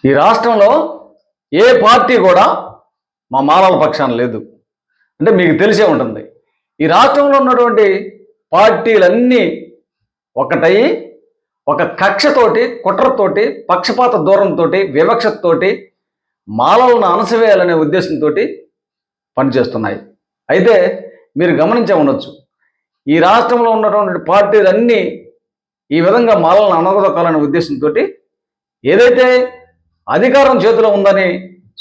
ఈ రాష్ట్రంలో ఏ పార్టీ కూడా మా మాలల పక్షాన లేదు. అంటే మీకు తెలిసే ఉంటుంది. ఈ రాష్ట్రంలో ఉన్నటువంటి పార్టీలన్నీ ఒకటయ్యి ఒక కక్షతోటి, కుట్రతోటి, పక్షపాత దూరంతోటి, వివక్షతోటి మాలలను అణసివేయాలనే ఉద్దేశంతో పనిచేస్తున్నాయి. అయితే మీరు గమనించే ఉండొచ్చు, ఈ రాష్ట్రంలో ఉన్నటువంటి పార్టీలన్నీ ఈ విధంగా మాలలను అణగదొక్కాలనే ఉద్దేశంతో ఏదైతే అధికారం చేతిలో ఉందని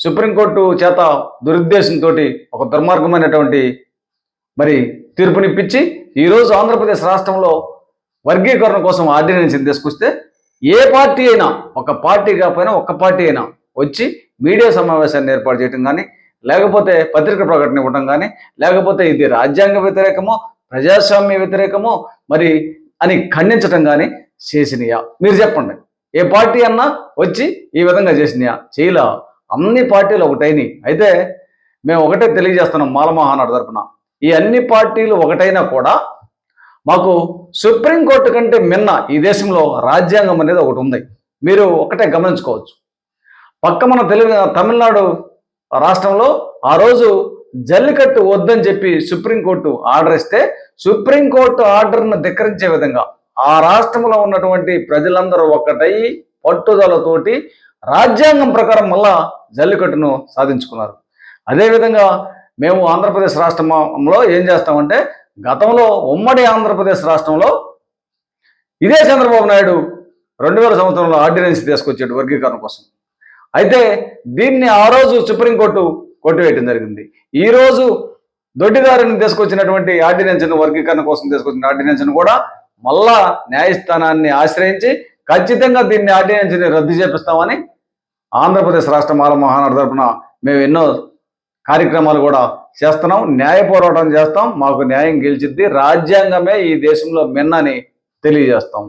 సుప్రీంకోర్టు చేత దురుద్దేశంతో ఒక దుర్మార్గమైనటువంటి మరి తీర్పునిప్పించి ఈరోజు ఆంధ్రప్రదేశ్ రాష్ట్రంలో వర్గీకరణ కోసం ఆర్డినెన్స్ తీసుకొస్తే ఏ పార్టీ అయినా, ఒక పార్టీ కాకపోయినా ఒక్క పార్టీ అయినా వచ్చి మీడియా సమావేశాన్ని ఏర్పాటు చేయడం కానీ, లేకపోతే పత్రిక ప్రకటన ఇవ్వడం కానీ, లేకపోతే ఇది రాజ్యాంగ వ్యతిరేకమో ప్రజాస్వామ్య వ్యతిరేకమో మరి అని ఖండించడం కానీ చేసినయా? మీరు చెప్పండి. ఏ పార్టీ అన్నా వచ్చి ఈ విధంగా చేసినయా? చేయలా. అన్ని పార్టీలు ఒకటైనవి. అయితే మేము ఒకటే తెలియజేస్తున్నాం మాల మహానాడు తరపున, ఈ అన్ని పార్టీలు ఒకటైనా కూడా మాకు సుప్రీంకోర్టు కంటే మిన్న ఈ దేశంలో రాజ్యాంగం అనేది ఒకటి ఉంది. మీరు ఒకటే గమనించుకోవచ్చు. పక్క మన తమిళనాడు రాష్ట్రంలో ఆ రోజు జల్లికట్టు వద్దని చెప్పి సుప్రీంకోర్టు ఆర్డర్ ఇస్తే, సుప్రీంకోర్టు ఆర్డర్ను ధిక్కరించే విధంగా ఆ రాష్ట్రంలో ఉన్నటువంటి ప్రజలందరూ ఒకటై పట్టుదలతోటి రాజ్యాంగం ప్రకారం మళ్ళా జల్లికట్టును సాధించుకున్నారు. అదేవిధంగా మేము ఆంధ్రప్రదేశ్ రాష్ట్రంలో ఏం చేస్తామంటే, గతంలో ఉమ్మడి ఆంధ్రప్రదేశ్ రాష్ట్రంలో ఇదే చంద్రబాబు నాయుడు 2000 సంవత్సరంలో ఆర్డినెన్స్ తీసుకొచ్చాడు వర్గీకరణ కోసం. అయితే దీన్ని ఆ రోజు సుప్రీంకోర్టు కొట్టివేయడం జరిగింది. ఈరోజు దొడ్డిదారిని తీసుకొచ్చినటువంటి ఆర్డినెన్స్ను, వర్గీకరణ కోసం తీసుకొచ్చిన ఆర్డినెన్స్ను కూడా మళ్ళా న్యాయస్థానాన్ని ఆశ్రయించి ఖచ్చితంగా దీన్ని ఆర్డినెన్స్ని రద్దు చేపిస్తామని ఆంధ్రప్రదేశ్ రాష్ట్ర మాల మహానాడు తరపున మేము ఎన్నో కార్యక్రమాలు కూడా చేస్తున్నాం. న్యాయ పోరాటం చేస్తాం. మాకు న్యాయం గెలిచిద్ది. రాజ్యాంగమే ఈ దేశంలో మిన్నని తెలియజేస్తాం.